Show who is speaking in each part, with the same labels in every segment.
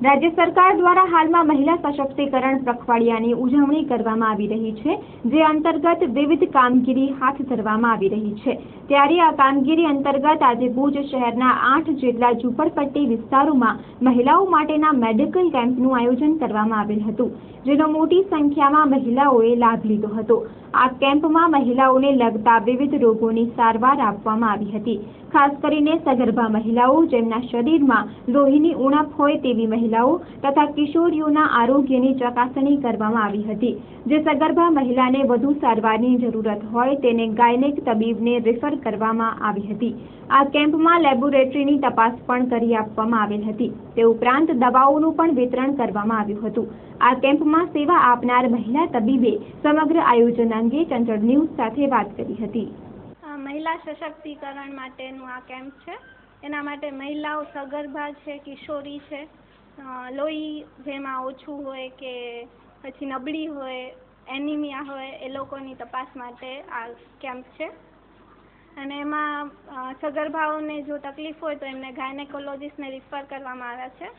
Speaker 1: રાજ્ય સરકાર દ્વારા હાલમાં મહિલા સશક્તિકરણ પખવાડિયાની ઉજવણી કરવામાં આવી રહી છે, જે અંતર્ગત વિવિધ કામગીરી હાથ ધરવામાં આવી રહી છે। ત્યારે આ કામગીરી અંતર્ગત આજે ભુજ શહેરના 8 જેટલા ઝૂંપડપટ્ટી વિસ્તારોમાં મહિલાઓ માટેના મેડિકલ કેમ્પનું આયોજન કરવામાં આવેલ હતું, જેનો મોટી સંખ્યામાં મહિલાઓએ લાભ લીધો હતો। આ કેમ્પમાં મહિલાઓને લગતા વિવિધ રોગોની સારવાર આપવામાં આવી હતી। ખાસ કરીને સગર્ભા મહિલાઓ, જેમના શરીરમાં લોહીની ઉણપ હોય તેવી મહિલાઓ તથા કિશોરીઓના આરોગ્યની ચકાસણી કરવામાં આવી હતી। જે સગર્ભા મહિલાને વધુ સારવારની જરૂરત હોય તેને ગાયનેક તબીબને રેફર કરવામાં આવી હતી। આ કેમ્પમાં લેબોરેટરીની તપાસ પણ કરી આપવામાં આવેલ હતી। તે ઉપરાંત દવાઓનું પણ વિતરણ કરવામાં આવ્યું હતું। આ કેમ્પમાં સેવા આપનાર મહિલા તબીબે સમગ્ર આયોજન અંગે ચંચળ ન્યૂઝ સાથે વાત કરી હતી।
Speaker 2: મહિલા સશક્તિકરણ માટેનું આ કેમ્પ છે। એના માટે મહિલાઓ સગર્ભા છે, કિશોરી છે, લોહી જેમાં ઓછું હોય કે પછી નબળી હોય, એનિમિયા હોય, એ લોકોની તપાસ માટે આ કેમ્પ છે। અને એમાં સગર્ભાઓને જો તકલીફ હોય તો એમને ગાયનેકોલોજીસ્ટને રિફર કરવામાં આવ્યા છે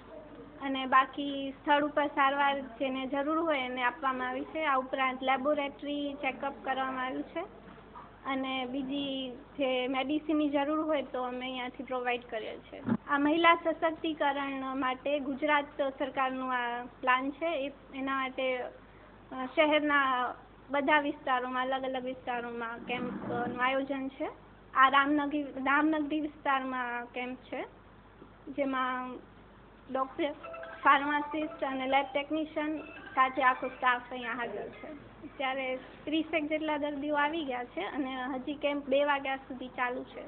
Speaker 2: અને બાકી સ્થળ ઉપર સારવાર જેને જરૂર હોય એને આપવામાં આવી છે। આ ઉપરાંત લેબોરેટરી ચેકઅપ કરવામાં આવ્યું છે અને બીજી જે મેડિસિનની જરૂર હોય તો અમે અહીંયાથી પ્રોવાઈડ કરેલ છે। આ મહિલા સશક્તિકરણ માટે ગુજરાત સરકારનું આ પ્લાન છે। એના માટે શહેરના બધા વિસ્તારોમાં, અલગ અલગ વિસ્તારોમાં કેમ્પનું આયોજન છે। આ રામનગરી વિસ્તારમાં કેમ્પ છે, જેમાં ડૉક્ટર, ફાર્માસિસ્ટ અને લેબ ટેકનિશિયન સાથે આખો સ્ટાફ અહીંયા હાજર છે। અત્યારે 30 જેટલા દર્દીઓ આવી ગયા છે અને હજી કેમ્પ 2 વાગ્યા સુધી ચાલુ છે।